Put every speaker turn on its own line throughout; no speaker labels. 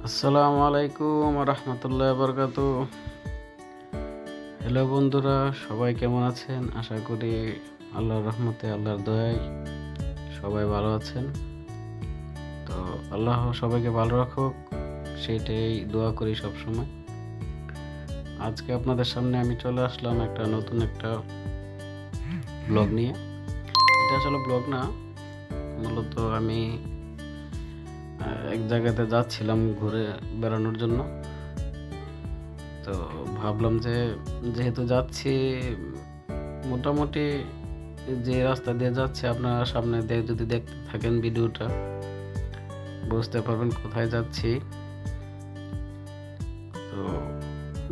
আসসালামু আলাইকুম রহমতুল্লাহ বরকাতু। হ্যালো বন্ধুরা, সবাই কেমন আছেন? আশা করি আল্লাহর রহমতে, আল্লাহর দয়ায় সবাই ভালো আছেন। তো আল্লাহ সবাইকে ভালো রাখুক, সেটাই দোয়া করি সব সময়। আজকে আপনাদের সামনে আমি চলে আসলাম নতুন একটা ব্লগ নিয়ে। এটা আসলে ব্লগ না, মূলত আমি এক জায়গাতে যাচ্ছিলাম ঘুরে বেড়ানোর জন্য। তো ভাবলাম যে যেহেতু যাচ্ছি, মোটামুটি যে রাস্তা দিয়ে যাচ্ছে আপনারা সামনে দিয়ে যদি দেখতে থাকেন ভিডিওটা, বুঝতে পারবেন কোথায় যাচ্ছি। তো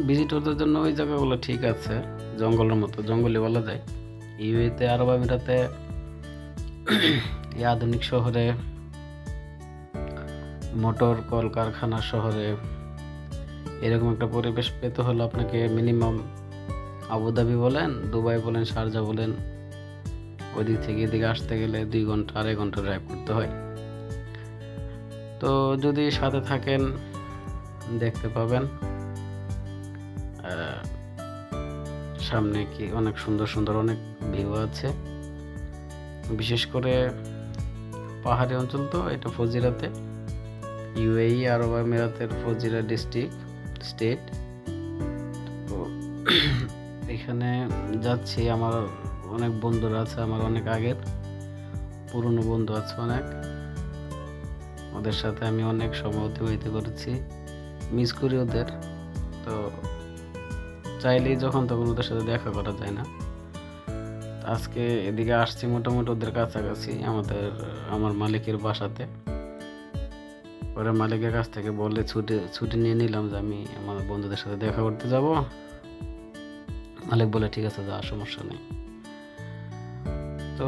ভিজিটরদের জন্য ওই জায়গাগুলো ঠিক আছে, জঙ্গলের মতো, জঙ্গলে বলা যায়। ইউএতে, আরব আমিরাতে, এই আধুনিক শহরে, মোটর কলকারখানা শহরে এরকম একটা পরিবেশ পেতে হলে আপনাকে মিনিমাম আবুধাবি বলেন, দুবাই বলেন, শারজা বলেন, ওইদিক থেকে এদিকে আসতে গেলে 2 ঘন্টা 2.5 ঘন্টা ড্রাইভ করতে হয়। তো যদি সাথে থাকেন দেখতে পাবেন সামনে কি অনেক সুন্দর সুন্দর অনেক ভিউ আছে। বিশেষ করে পাহাড়ি অঞ্চল, তো এটা ফজিরাতে, ইউএই আরব আমিরাতের ফজিরা ডিস্ট্রিক্ট স্টেট। তো এখানে যাচ্ছি, আমার অনেক বন্ধুরা আছে, আমার অনেক আগের পুরনো বন্ধু আছে অনেক, ওদের সাথে আমি অনেক সময় অতিবাহিত করেছি, মিস করি ওদের। তো চাইলেই যখন তখন ওদের সাথে দেখা করা যায় না। আজকে এদিকে আসছি মোটামুটি ওদের কাছাকাছি, আমার মালিকের বাসাতে। পরে মালিকের কাছ থেকে বলে ছুটি নিয়ে নিলাম যে আমি আমার বন্ধুদের সাথে দেখা করতে যাব। মালিক বলে ঠিক আছে, যা, সমস্যা নেই। তো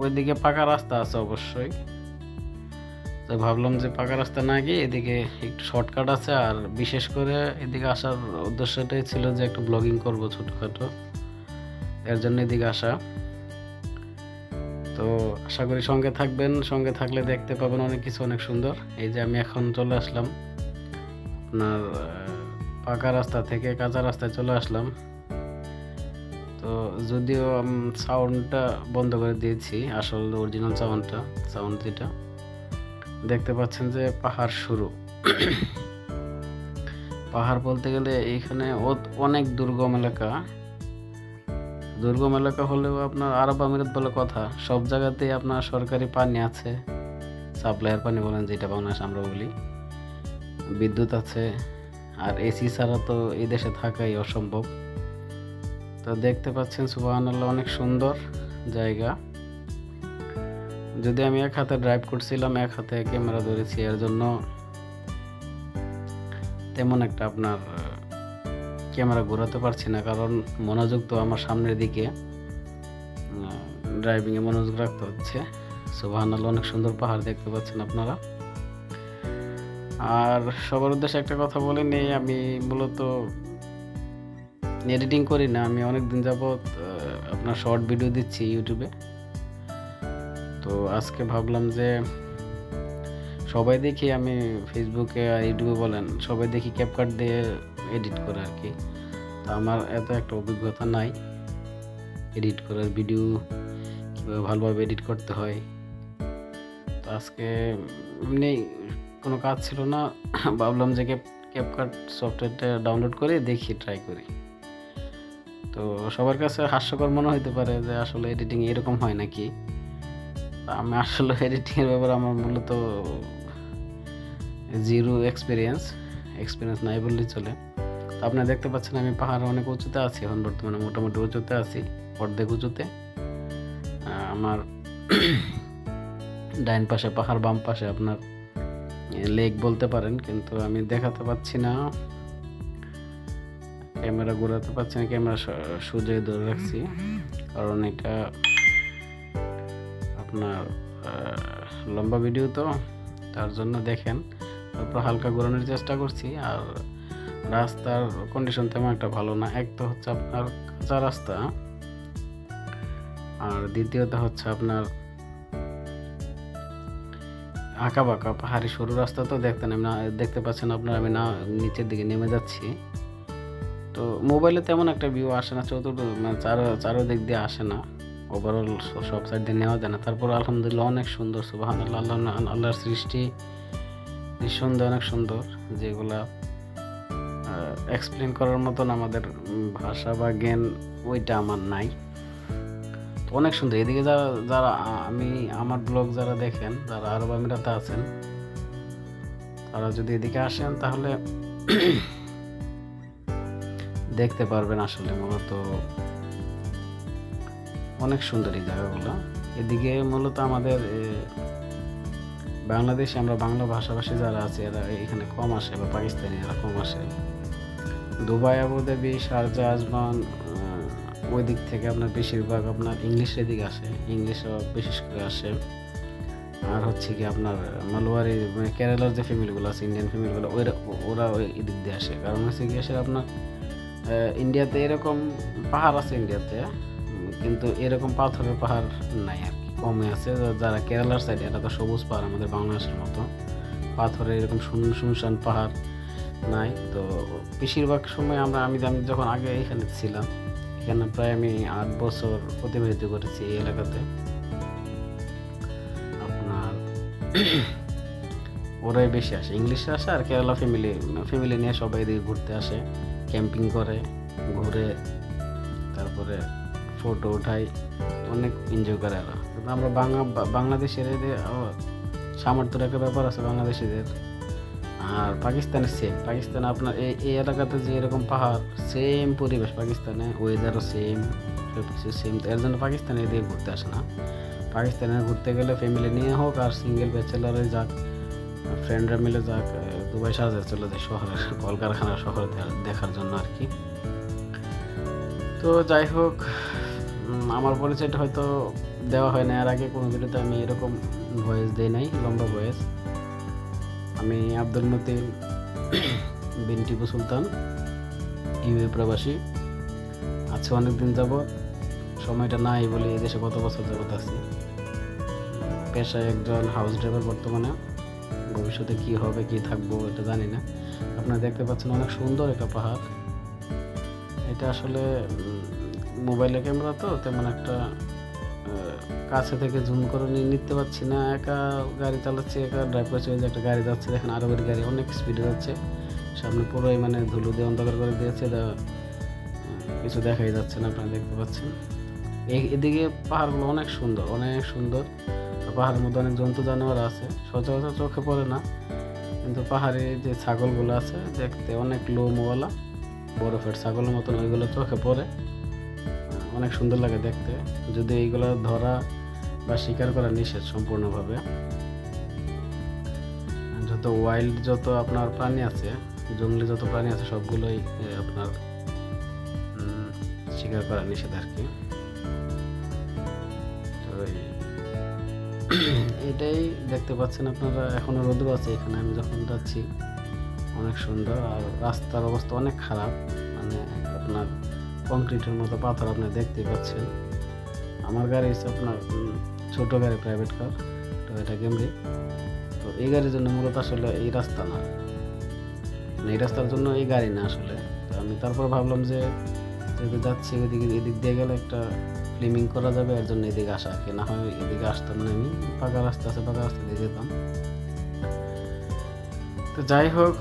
ওইদিকে পাকা রাস্তা আছে অবশ্যই, তো ভাবলাম যে পাকা রাস্তা না গিয়ে এদিকে একটু শর্টকাট আছে। আর বিশেষ করে এদিকে আসার উদ্দেশ্যটাই ছিল যে একটু ব্লগিং করব ছোটোখাটো, এর জন্য এদিকে আসা। তো আশা করি সঙ্গে থাকবেন, সঙ্গে থাকলে দেখতে পাবেন অনেক কিছু, অনেক সুন্দর। এই যে আমি এখন চলে আসলাম আপনার পাকা রাস্তা থেকে কাঁচা রাস্তায় চলে আসলাম। তো যদিও সাউন্ডটা বন্ধ করে দিয়েছি, আসলে অরিজিনাল সাউন্ড যেটা দেখতে পাচ্ছেন যে পাহাড় শুরু। পাহাড় বলতে গেলে এইখানে অনেক দুর্গম এলাকা হলেও আপনার আরব আমিরাত বলে কথা, সব জায়গাতেই আপনার সরকারি পানি আছে, সাপ্লাইয়ের পানি বলেন যেটা বাংলাদেশ আমরা বলি, বিদ্যুৎ আছে। আর এসি ছাড়া তো এই দেশে থাকাই অসম্ভব। তো দেখতে পাচ্ছেন সুবহানাল্লাহ, অনেক সুন্দর জায়গা। যদি আমি এক হাতে ড্রাইভ করছিলাম, এক হাতে ক্যামেরা ধরেছি, এর জন্য তেমন একটা আপনার ক্যামেরা ঘোরাতে পারছি না, কারণ মনোযোগ তো আমার সামনের দিকে, ড্রাইভিংয়ে মনোযোগ রাখতে হচ্ছে। সুবহানাল্লাহ, অনেক সুন্দর পাহাড় দেখতে পাচ্ছেন আপনারা। আর সবার উদ্দেশ্যে একটা কথা বলে নেই, আমি মূলত এডিটিং করি না, আমি অনেকদিন যাবৎ আপনার শর্ট ভিডিও দিচ্ছি ইউটিউবে। তো আজকে ভাবলাম যে সবাই দেখি, আমি ফেসবুকে আর ইউটিউবে বলেন, সবাই দেখি ক্যাপকাট দিয়ে এডিট করে আর কি। তো আমার এত একটা অভিজ্ঞতা নাই এডিট করার, ভিডিও কীভাবে ভালোভাবে এডিট করতে হয়। তো আজকে এমনি কোনো কাজ ছিল না, ভাবলাম যে ক্যাপকাট সফটওয়্যারটা ডাউনলোড করে দেখি, ট্রাই করি। তো সবার কাছে হাস্যকর মনে হতে পারে যে আসলে এডিটিং এরকম হয় নাকি। আমি আসলে এডিটিংয়ের ব্যাপারে আমার মূলত জিরো এক্সপিরিয়েন্স নাই বললেই চলে। তো আপনারা দেখতে পাচ্ছেন আমি পাহাড়ে অনেক উঁচুতে আছি, এখন বর্তমানে মোটামুটি উঁচুতে আছি, অর্ধেক উঁচুতে। আমার ডাইন পাশে পাহাড়, বাম পাশে আপনার লেক বলতে পারেন, কিন্তু আমি দেখাতে পাচ্ছি না, ক্যামেরা ঘোরাতে পারছি না, ক্যামেরা সোজা ধরে রাখছি, কারণ এটা আপনার লম্বা ভিডিও, তো তার জন্য দেখেন। তারপর হালকা ঘোরানোর চেষ্টা করছি। আর রাস্তার কন্ডিশন তেমন একটা ভালো না, এক তো হচ্ছে আপনার কাঁচা রাস্তা, আর দ্বিতীয়ত হচ্ছে আপনার আঁকা বাঁকা পাহাড়ি সরু রাস্তা তো দেখতে পাচ্ছেন আপনারা, আমি না নিচের দিকে নেমে যাচ্ছি। তো মোবাইলে তেমন একটা ভিউ আসে না, মানে চারোদিক দিয়ে আসে না, ওভারঅল সব সাইড দিয়ে নেওয়া যায় না। তারপর আলহামদুলিল্লাহ অনেক সুন্দর, সুবহানাল্লাহ, আল্লাহর সৃষ্টি নিঃসন্দেহে অনেক সুন্দর, যেগুলা এক্সপ্লেন করার মতন আমাদের ভাষা বা জ্ঞান ওইটা আমার নাই। তো অনেক সুন্দর। এদিকে যারা যারা আমার ব্লগ যারা দেখেন, যারা আরব আমিরাতে আছেন, তারা যদি এদিকে আসেন তাহলে দেখতে পারবেন আসলে মূলত অনেক সুন্দর এই জায়গাগুলো। এদিকে মূলত আমাদের বাংলাদেশে আমরা বাংলা ভাষাভাষী যারা আছে এরা এখানে কম আসে, বা পাকিস্তানি এরা কম আসে। দুবাই, আবুধাবি, শারজা, আজমান, ওই দিক থেকে আপনার বেশিরভাগ আপনার ইংলিশের দিকে আসে, ইংলিশও বিশেষ করে আসে। আর হচ্ছে কি আপনার মালওয়ারি, মানে কেরালার যে ফ্যামিলিগুলো আছে, ইন্ডিয়ান ফ্যামিলিগুলো, ওরা ওই দিক দিয়ে আসে। কারণ হচ্ছে কি আসে আপনার ইন্ডিয়াতে এরকম পাহাড় আছে ইন্ডিয়াতে, কিন্তু এরকম পাথরের পাহাড় নাই আর কি, কমে আছে। যারা কেরালার সাইড, এটা তো সবুজ পাহাড় আমাদের বাংলাদেশের মতো, পাথরের এরকম শুনশান পাহাড় নাই। তো বেশিরভাগ সময় আমি যখন আগে এখানে ছিলাম, এখানে প্রায় আমি 8 বছর অতিবাহিত করেছি এই এলাকাতে। আপনার ওরাই বেশি আসে, ইংলিশে আসে, আর কেরালা ফ্যামিলি নিয়ে সবাই এদিকে ঘুরতে আসে, ক্যাম্পিং করে, ঘুরে, তারপরে ফটো উঠাই, অনেক এনজয় করে এরা। কিন্তু আমরা বাংলাদেশের এদের সামর্থ্যের একটা ব্যাপার আছে বাংলাদেশিদের। আর পাকিস্তানে আপনার এই এলাকাতে যে এরকম পাহাড়, সেম পরিবেশ পাকিস্তানে, ওয়েদারও সেম, সব কিছু সেম। এর জন্য পাকিস্তানে এদিকে ঘুরতে আসে না। পাকিস্তানে ঘুরতে গেলে ফ্যামিলি নিয়ে হোক আর সিঙ্গেল ব্যাচেলারে যাক, ফ্রেন্ডরা মিলে যাক, দুবাই শারজাহ চলে যায় শহরের কলকারখানা শহর দেখার জন্য আর কি। তো যাই হোক, আমার পরিচয়টা হয়তো দেওয়া হয় না এর আগে কোনো ভিডিওতে, আমি এরকম ভয়েস দেই নাই, লম্বা ভয়েস। আমি আব্দুল মতিন বিন টিপু সুলতান, ইউএ প্রবাসী। আজকে অনেকদিন যাবৎ, সময়টা নাই বলে এই দেশে কত বছর যাবৎ আছি। পেশায় একজন হাউস ড্রাইভার বর্তমানে, ভবিষ্যতে কি হবে কি থাকবো এটা জানি না। আপনারা দেখতে পাচ্ছেন অনেক সুন্দর একটা পাহাড়। এটা আসলে মোবাইলের ক্যামেরা তো তেমন একটা কাছে থেকে জুম করে নিতে পারছি না। একা গাড়ি চালাচ্ছি, একা ড্রাইভ করছি, ওই যে একটা গাড়ি যাচ্ছে দেখেন, আরবের গাড়ি অনেক স্পিডে যাচ্ছে, সামনে পুরোই মানে ধুলো দিয়ে অন্ধকার করে দিয়েছে, কিছু দেখাই যাচ্ছে না, আপনারা দেখতে পাচ্ছেন। এদিকে পাহাড়গুলো অনেক সুন্দর, অনেক সুন্দর। পাহাড়ের মধ্যে অনেক জন্তু জানোয়ার আছে, সচরাচর চোখে পড়ে না, কিন্তু পাহাড়ে যে ছাগলগুলো আছে দেখতে অনেক লোমওয়ালা, বরফের ছাগলের মতন, ওইগুলো চোখে পড়ে, অনেক সুন্দর লাগে দেখতে। যদি এইগুলো ধরা বা শিকার করা নিষেধ সম্পূর্ণভাবে। যত আপনার প্রাণী আছে, জঙ্গলি যত প্রাণী আছে, সবগুলোই আপনার শিকার করা নিষেধ আর কি। তো এটাই দেখতে পাচ্ছেন আপনারা, এখনো রোদ্র আছে এখানে, আমি যখন যাচ্ছি অনেক সুন্দর। আর রাস্তার অবস্থা অনেক খারাপ, মানে আপনার কংক্রিটের মতো পাথর আপনি দেখতে পাচ্ছেন। আমার গাড়ি হচ্ছে আপনার ছোট গাড়ি, প্রাইভেট কার, তো এটা ক্যামরি। তো এই গাড়ির জন্য মূলত আসলে এই রাস্তা না, এই রাস্তার জন্য এই গাড়ি না আসলে। তো আমি তারপর ভাবলাম যে যেহেতু যাচ্ছি এদিক দিয়ে গেলে একটা ফিল্মিং করা যাবে, এর জন্য এদিকে আসা আর কি, না হয় এদিকে আসতাম না, আমি পাকা রাস্তা আছে, পাকা রাস্তা দিয়ে যেতাম। তো যাই হোক,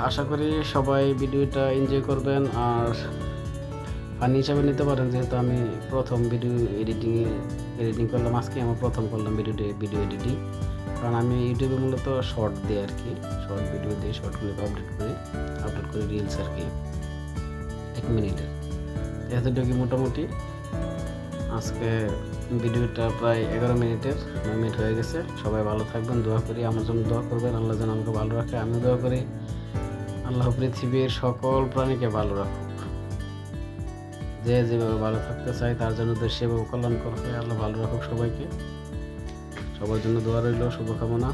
আশা করি সবাই ভিডিওটা এনজয় করবেন আর ফানি হিসাবে নিতে পারেন, যেহেতু আমি প্রথম ভিডিও এডিটিং করলাম আজকে, আমার প্রথম করলাম ভিডিও এডিটিং। কারণ আমি ইউটিউবে মূলত শর্ট দিই আর কি, শর্ট ভিডিও দিই, শর্টগুলো আপলোড করি রিলস আর কি, 1 মিনিটের। এতটুকু মোটামুটি আজকে ভিডিওটা প্রায় 11 মিনিটের, 9 মিনিট হয়ে গেছে। সবাই ভালো থাকবেন, দোয়া করি আমার জন্য দোয়া করবেন, আল্লাহ যেন আমাকে ভালো রাখে। আমি দোয়া করি আল্লাহ পৃথিবীর সকল প্রাণীকে ভালো রাখুক, যে যেভাবে ভালো থাকতে চায় তার জন্য সেভাবে কল্যাণ করবে, আল্লাহ ভালো রাখুক সবাইকে। সবার জন্য দোয়া রইল, শুভকামনা।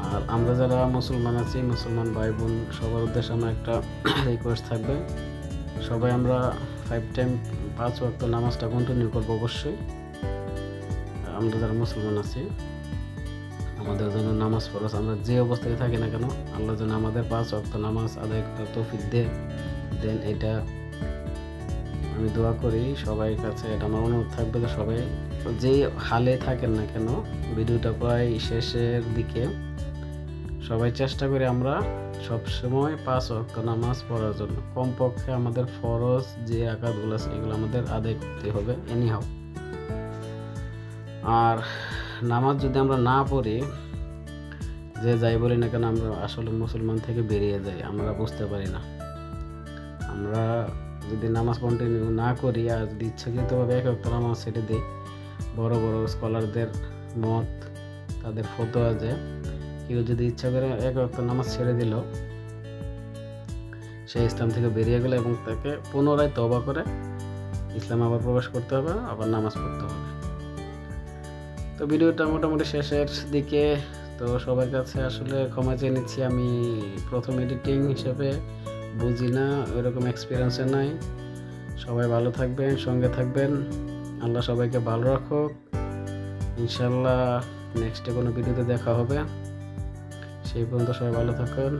আর আমরা যারা মুসলমান আছি, মুসলমান ভাই বোন, সবার উদ্দেশ্যে আমার একটা রিকোয়েস্ট থাকবে, সবাই আমরা 5 ওয়াক্ত নামাজটা কন্টিনিউ করবো অবশ্যই। আমরা যারা মুসলমান আছি আমাদের জন্য নামাজ ফরজ। আমরা যে অবস্থায় থাকি না কেন, আল্লাহ যেন আমাদের 5 ওয়াক্ত নামাজ আদায় করার তৌফিক দেন। এটা আমি দোয়া করি সবাই কাছে। এটা আমার অনুরোধ থাকবে যে সবাই যেই হালে থাকেন না কেন, ভিডিওটা প্রায় শেষের দিকে, সবাই চেষ্টা করি আমরা সবসময় 5 ওয়াক্ত নামাজ পড়ার জন্য। কমপক্ষে আমাদের ফরজ যে আকাতগুলো আছে এগুলো আমাদের আদায় করতে হবে এনিহাও। আর নামাজ যদি আমরা না পড়ি, যে যাই বলি না কেন, আমরা আসলে মুসলমান থেকে বেরিয়ে যাই, আমরা বুঝতে পারি না। আমরা যদি নামাজ কন্টিনিউ না করি আর যদি ইচ্ছাকৃতভাবে এক ওয়াক্ত নামাজ ছেড়ে দিই, বড় বড় স্কলারদের মত, তাদের ফতোয়া যে কেউ যদি ইচ্ছা করে এক ওয়াক্ত নামাজ ছেড়ে দিল, সে ইসলাম থেকে বেরিয়ে গেল এবং তাকে পুনরায় তওবা করে ইসলামে আবার প্রবেশ করতে হবে, আবার নামাজ পড়তে হবে। তো ভিডিওটা মোটামুটি শেষের দিকে। তো সবার কাছে আসলে ক্ষমা চেয়ে নিচ্ছি, আমি প্রথম এডিটিং হিসেবে বুঝি না, ওইরকম এক্সপিরিয়েন্সে নাই। সবাই ভালো থাকবেন, সঙ্গে থাকবেন। আল্লাহ সবাইকে ভালো রাখুক। ইনশাল্লাহ নেক্সটে কোনো ভিডিওতে দেখা হবে। সেই পর্যন্ত সবাই ভালো থাকুন।